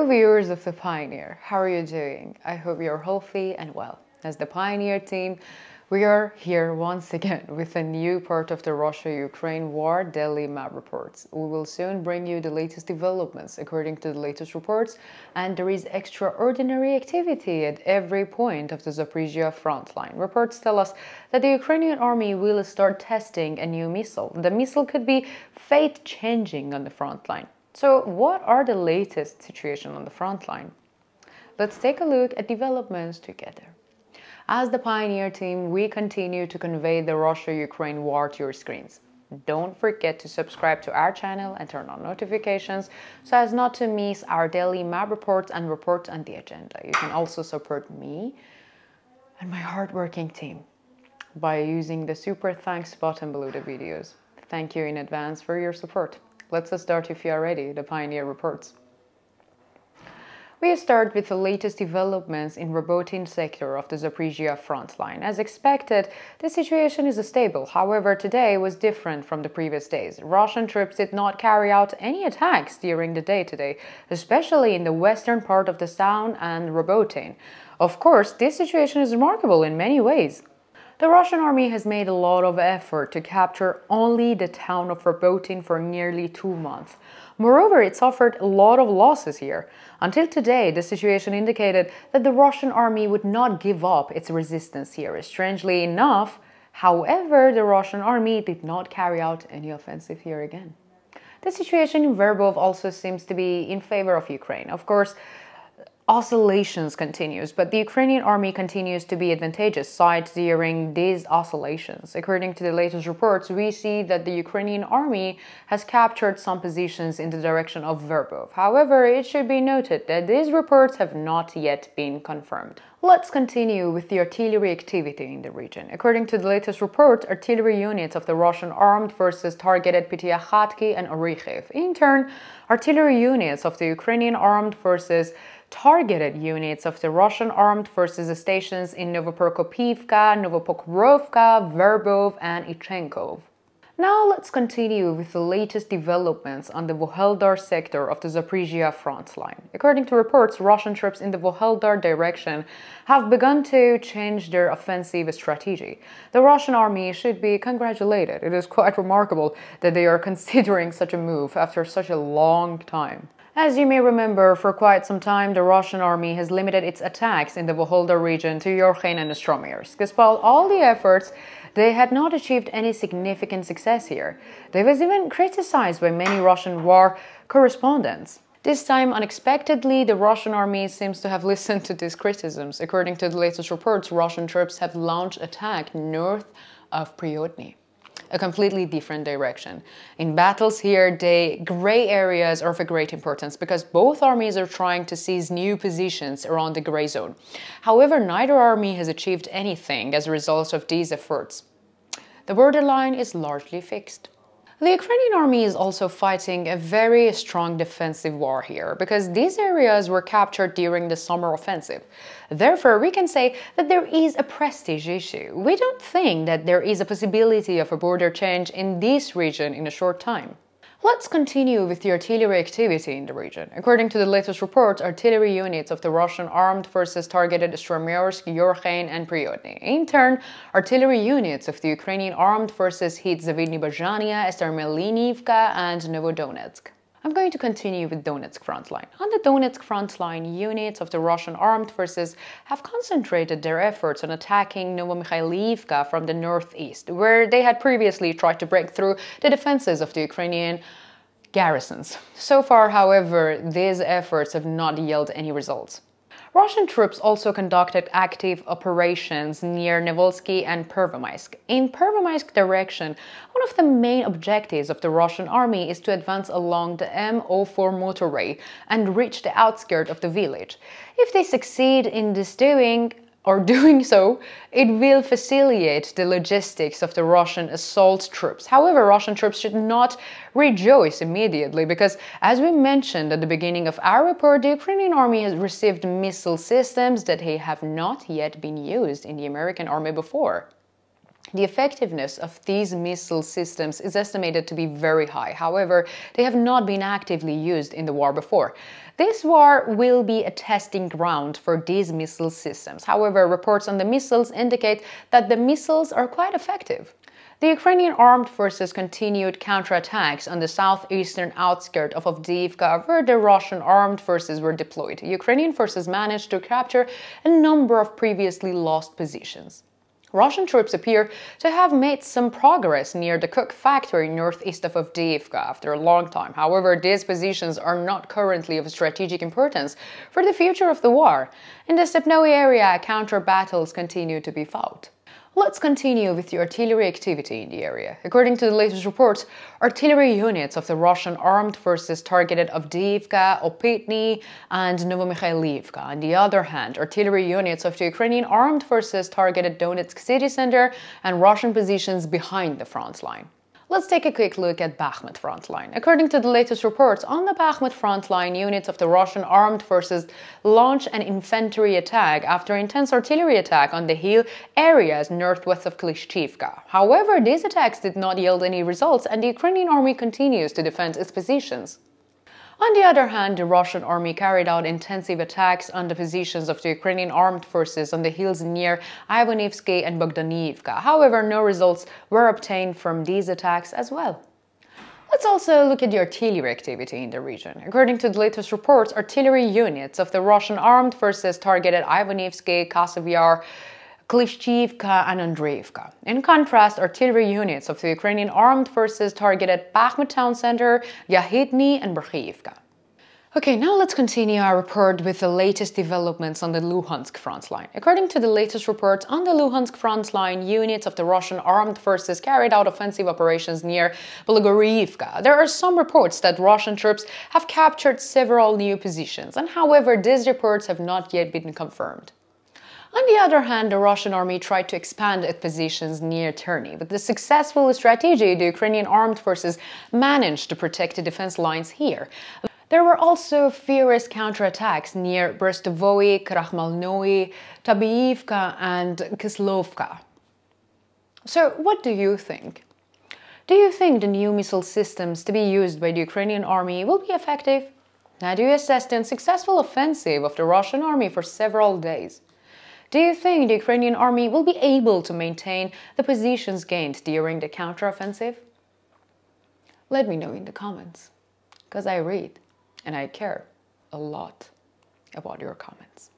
Hello viewers of The Pioneer, how are you doing? I hope you're healthy and well. As the Pioneer team, we are here once again with a new part of the Russia-Ukraine war daily map reports. We will soon bring you the latest developments according to the latest reports, and there is extraordinary activity at every point of the Zaporizhia front line. Reports tell us that the Ukrainian army will start testing a new missile. The missile could be fate-changing on the front line. So what are the latest situation on the front line? Let's take a look at developments together. As the Pioneer team, we continue to convey the Russia-Ukraine war to your screens. Don't forget to subscribe to our channel and turn on notifications so as not to miss our daily map reports and reports on the agenda. You can also support me and my hardworking team by using the super thanks button below the videos. Thank you in advance for your support. Let's start if you are ready, the Pioneer reports. We start with the latest developments in Robotin sector of the Zaporizhia front line. As expected, the situation is stable. However, today was different from the previous days. Russian troops did not carry out any attacks during the day today, especially in the western part of the town and Robotin. Of course, this situation is remarkable in many ways. The Russian army has made a lot of effort to capture only the town of Robotin for nearly 2 months. Moreover, it suffered a lot of losses here. Until today, the situation indicated that the Russian army would not give up its resistance here. Strangely enough, however, the Russian army did not carry out any offensive here again. The situation in Verbov also seems to be in favor of Ukraine. Of course, oscillations continues, but the Ukrainian army continues to be advantageous side during these oscillations. According to the latest reports, we see that the Ukrainian army has captured some positions in the direction of Verbov. However, it should be noted that these reports have not yet been confirmed. Let's continue with the artillery activity in the region. According to the latest report, artillery units of the Russian armed forces targeted Pyatykhatki and Orikhiv. In turn, artillery units of the Ukrainian armed forces targeted units of the Russian armed forces stations in Novoprokopivka, Novopokrovka, Verbov, and Ichenkov. Now let's continue with the latest developments on the Vuhledar sector of the Zaporizhia front line. According to reports, Russian troops in the Vuhledar direction have begun to change their offensive strategy. The Russian army should be congratulated. It is quite remarkable that they are considering such a move after such a long time. As you may remember, for quite some time, the Russian army has limited its attacks in the Vuhledar region to Yorkhain and Ostromyersk. Despite all the efforts, they had not achieved any significant success here. They was even criticized by many Russian war correspondents. This time, unexpectedly, the Russian army seems to have listened to these criticisms. According to the latest reports, Russian troops have launched attack north of Pryotny, a completely different direction. In battles here, the gray areas are of a great importance because both armies are trying to seize new positions around the gray zone. However, neither army has achieved anything as a result of these efforts. The borderline is largely fixed. The Ukrainian army is also fighting a very strong defensive war here because these areas were captured during the summer offensive. Therefore, we can say that there is a prestige issue. We don't think that there is a possibility of a border change in this region in a short time. Let's continue with the artillery activity in the region. According to the latest reports, artillery units of the Russian armed forces targeted Ostromyersk, Yorkhain, and Pryotny. In turn, artillery units of the Ukrainian armed forces hit Zavidny Bozhania, Starmelinivka, and Novodonetsk. I'm going to continue with Donetsk front line. On the Donetsk front line, units of the Russian armed forces have concentrated their efforts on attacking Novomikhailivka from the northeast, where they had previously tried to break through the defenses of the Ukrainian garrisons. So far, however, these efforts have not yielded any results. Russian troops also conducted active operations near Nevolsky and Pervomysk. In Pervomysk direction, one of the main objectives of the Russian army is to advance along the M04 motorway and reach the outskirts of the village. If they succeed in doing so, it will facilitate the logistics of the Russian assault troops. However, Russian troops should not rejoice immediately because, as we mentioned at the beginning of our report, the Ukrainian army has received missile systems that have not yet been used in the American army before. The effectiveness of these missile systems is estimated to be very high. However, they have not been actively used in the war before. This war will be a testing ground for these missile systems. However, reports on the missiles indicate that the missiles are quite effective. The Ukrainian armed forces continued counterattacks on the southeastern outskirts of Avdiivka, where the Russian armed forces were deployed. Ukrainian forces managed to capture a number of previously lost positions. Russian troops appear to have made some progress near the cook factory northeast of Avdiivka after a long time. However, these positions are not currently of strategic importance for the future of the war. In the Stepnoe area, counter battles continue to be fought. Let's continue with the artillery activity in the area. According to the latest reports, artillery units of the Russian armed forces targeted Avdiivka, Opytny, and Novomikhailivka. On the other hand, artillery units of the Ukrainian armed forces targeted Donetsk city center and Russian positions behind the front line. Let's take a quick look at Bakhmut front line. According to the latest reports, on the Bakhmut front line, units of the Russian armed forces launched an infantry attack after intense artillery attack on the hill areas northwest of Klishchivka. However, these attacks did not yield any results, and the Ukrainian army continues to defend its positions. On the other hand, the Russian army carried out intensive attacks on the positions of the Ukrainian armed forces on the hills near Ivanyivsky and Bogdanivka. However, no results were obtained from these attacks as well. Let's also look at the artillery activity in the region. According to the latest reports, artillery units of the Russian armed forces targeted Ivanyivsky, Kasavyar, Klishchivka and Andreevka. In contrast, artillery units of the Ukrainian armed forces targeted Bakhmut town center, Yahidny and Berkhyivka. Okay, now let's continue our report with the latest developments on the Luhansk front line. According to the latest reports on the Luhansk front line, units of the Russian armed forces carried out offensive operations near Belogorivka. There are some reports that Russian troops have captured several new positions, and however, these reports have not yet been confirmed. On the other hand, the Russian army tried to expand its positions near Terny. With the successful strategy, the Ukrainian armed forces managed to protect the defense lines here. There were also fierce counterattacks near Brestovoy, Krakhmalnoye, Tabiivka and Kislovka. So, what do you think? Do you think the new missile systems to be used by the Ukrainian army will be effective? How do you assess the unsuccessful offensive of the Russian army for several days? Do you think the Ukrainian army will be able to maintain the positions gained during the counteroffensive? Let me know in the comments, because I read and I care a lot about your comments.